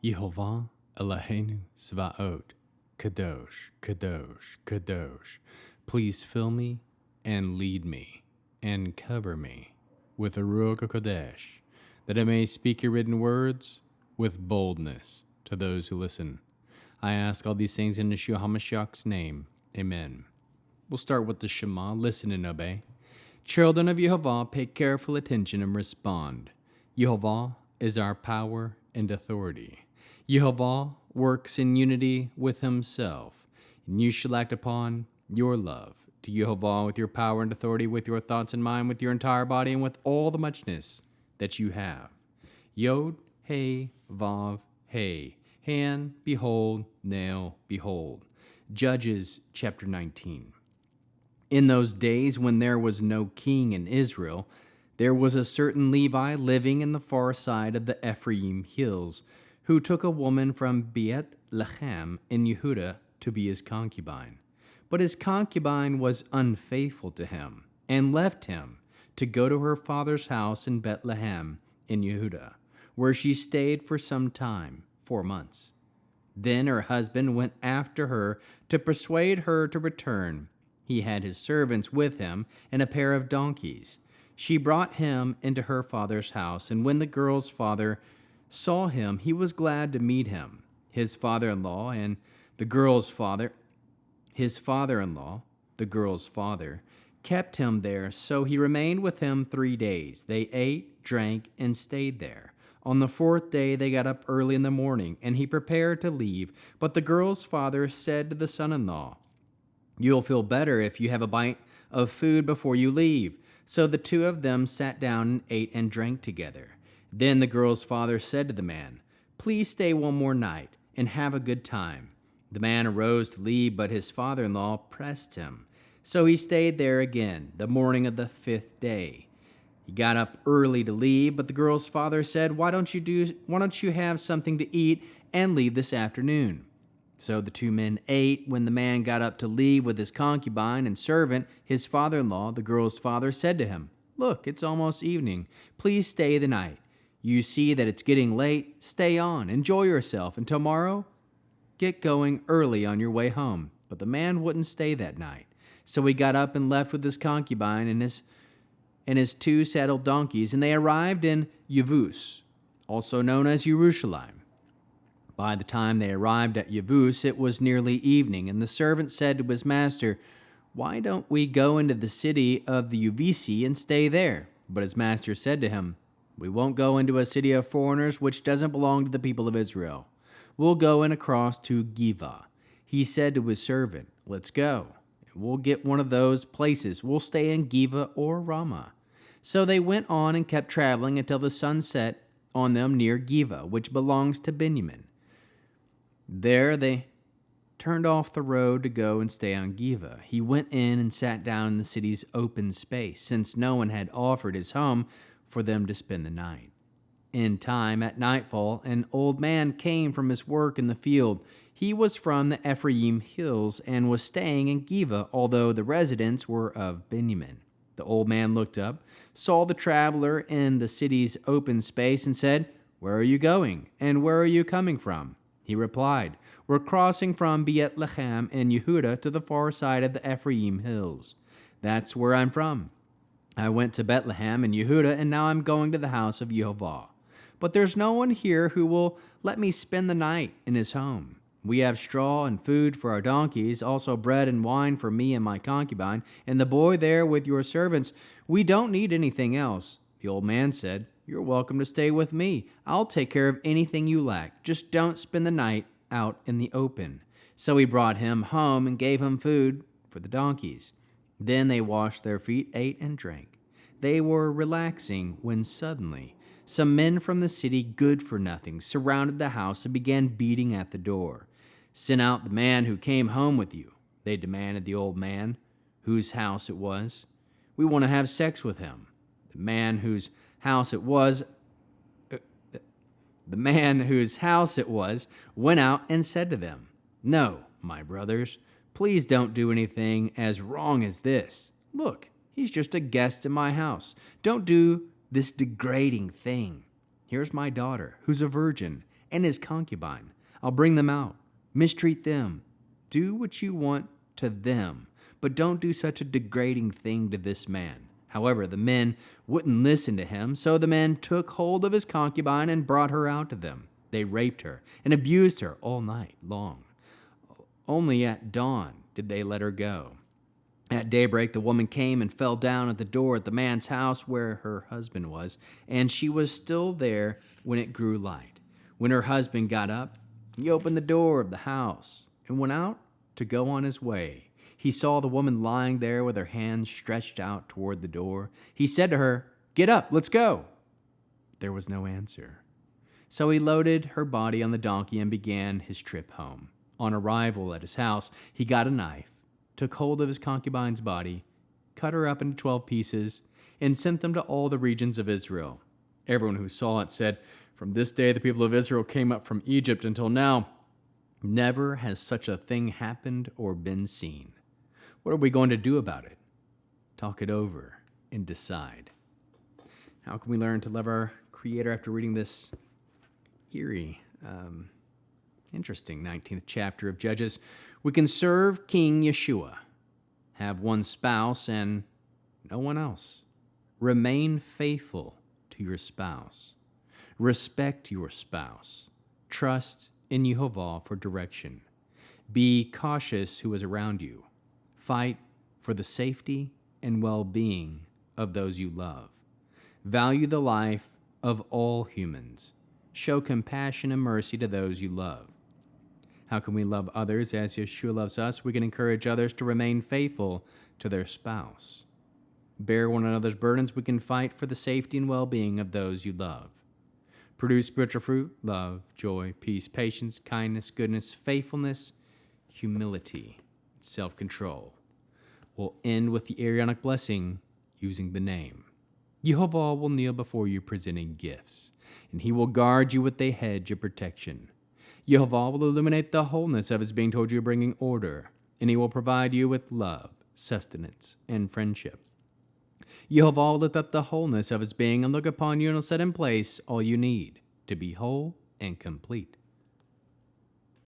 Yehovah Eloheinu Zvaot, Kadosh, Kadosh, Kadosh. Please fill me and lead me and cover me with a Ruach HaKodesh, that I may speak your written words with boldness to those who listen. I ask all these things in Yeshua HaMashiach's name. Amen. We'll start with the Shema. Listen and obey. Children of Yehovah, pay careful attention and respond. Yehovah is our power and authority. Yehovah works in unity with himself, and you shall act upon your love to Yehovah with your power and authority, with your thoughts in mind, with your entire body, and with all the muchness that you have. Yod, He, Vav, He. Hand, behold, nail, behold. Judges chapter 19. In those days when there was no king in Israel, there was a certain Levi living in the far side of the Ephraim hills, who took a woman from Beit Lechem in Yehudah to be his concubine. But his concubine was unfaithful to him, and left him to go to her father's house in Bethlehem in Yehudah, where she stayed for some time, 4 months. Then her husband went after her to persuade her to return. He had his servants with him and a pair of donkeys. She brought him into her father's house, and when the girl's father saw him, he was glad to meet him. His father-in-law and the girl's father, his father-in-law, the girl's father, kept him there, so he remained with him 3 days. They ate, drank, and stayed there. On the 4th day they got up early in the morning, and he prepared to leave. But the girl's father said to the son-in-law, "You'll feel better if you have a bite of food before you leave." So the two of them sat down and ate and drank together. Then the girl's father said to the man, "Please stay one more night and have a good time." The man arose to leave, but his father-in-law pressed him. So he stayed there again the morning of the 5th day. He got up early to leave, but the girl's father said, Why don't you have something to eat and leave this afternoon?" So the two men ate. When the man got up to leave with his concubine and servant, his father-in-law, the girl's father, said to him, "Look, it's almost evening. Please stay the night. You see that it's getting late. Stay on. Enjoy yourself. And tomorrow, get going early on your way home." But the man wouldn't stay that night. So he got up and left with his concubine and his 2 saddled donkeys, and they arrived in Yevus, also known as Jerusalem. By the time they arrived at Yevus, it was nearly evening, and the servant said to his master, "Why don't we go into the city of the Yevisi and stay there?" But his master said to him, "We won't go into a city of foreigners which doesn't belong to the people of Israel. We'll go in across to Giva." He said to his servant, "Let's go. We'll get one of those places. We'll stay in Giva or Ramah." So they went on and kept traveling until the sun set on them near Giva, which belongs to Benjamin. There they turned off the road to go and stay on Giva. He went in and sat down in the city's open space, since no one had offered his home for them to spend the night. In time, at nightfall, an old man came from his work in the field. He was from the Ephraim hills and was staying in Giva, although the residents were of Benjamin. The old man looked up, saw the traveler in the city's open space, and said, "Where are you going, and where are you coming from?" He replied, "We're crossing from Beit Lechem in Yehudah to the far side of the Ephraim hills. That's where I'm from. I went to Bethlehem in Yehudah, and now I'm going to the house of Yehovah. But there's no one here who will let me spend the night in his home. We have straw and food for our donkeys, also bread and wine for me and my concubine, and the boy there with your servants. We don't need anything else." The old man said, "You're welcome to stay with me. I'll take care of anything you lack. Just don't spend the night out in the open." So he brought him home and gave him food for the donkeys. Then they washed their feet, ate, and drank. They were relaxing when suddenly some men from the city, good for nothing, surrounded the house and began beating at the door. "Send out the man who came home with you," they demanded the old man, whose house it was. "We want to have sex with him." The man whose house it was went out and said to them, "No, my brothers, please don't do anything as wrong as this. Look, he's just a guest in my house. Don't do this degrading thing. Here's my daughter, who's a virgin, and his concubine. I'll bring them out. Mistreat them. Do what you want to them, but don't do such a degrading thing to this man." However, the men wouldn't listen to him, so the men took hold of his concubine and brought her out to them. They raped her and abused her all night long. Only at dawn did they let her go. At daybreak, the woman came and fell down at the door at the man's house where her husband was, and she was still there when it grew light. When her husband got up, he opened the door of the house and went out to go on his way. He saw the woman lying there with her hands stretched out toward the door. He said to her, "Get up, let's go." There was no answer. So he loaded her body on the donkey and began his trip home. On arrival at his house, he got a knife, took hold of his concubine's body, cut her up into 12 pieces, and sent them to all the regions of Israel. Everyone who saw it said, "From this day the people of Israel came up from Egypt until now, never has such a thing happened or been seen." What are we going to do about it? Talk it over and decide. How can we learn to love our Creator after reading this eerie, interesting 19th chapter of Judges? We can serve King Yeshua, have one spouse and no one else. Remain faithful to your spouse. Respect your spouse. Trust in Yehovah for direction. Be cautious who is around you. Fight for the safety and well-being of those you love. Value the life of all humans. Show compassion and mercy to those you love. How can we love others as Yeshua loves us? We can encourage others to remain faithful to their spouse. Bear one another's burdens. We can fight for the safety and well-being of those you love. Produce spiritual fruit: love, joy, peace, patience, kindness, goodness, faithfulness, humility, self-control. We'll end with the Aaronic blessing using the name. Yehovah will kneel before you presenting gifts, and he will guard you with a hedge of protection. Yehovah will illuminate the wholeness of his being toward you, bringing order, and he will provide you with love, sustenance, and friendship. Yehovah will lift up the wholeness of his being and look upon you and will set in place all you need to be whole and complete.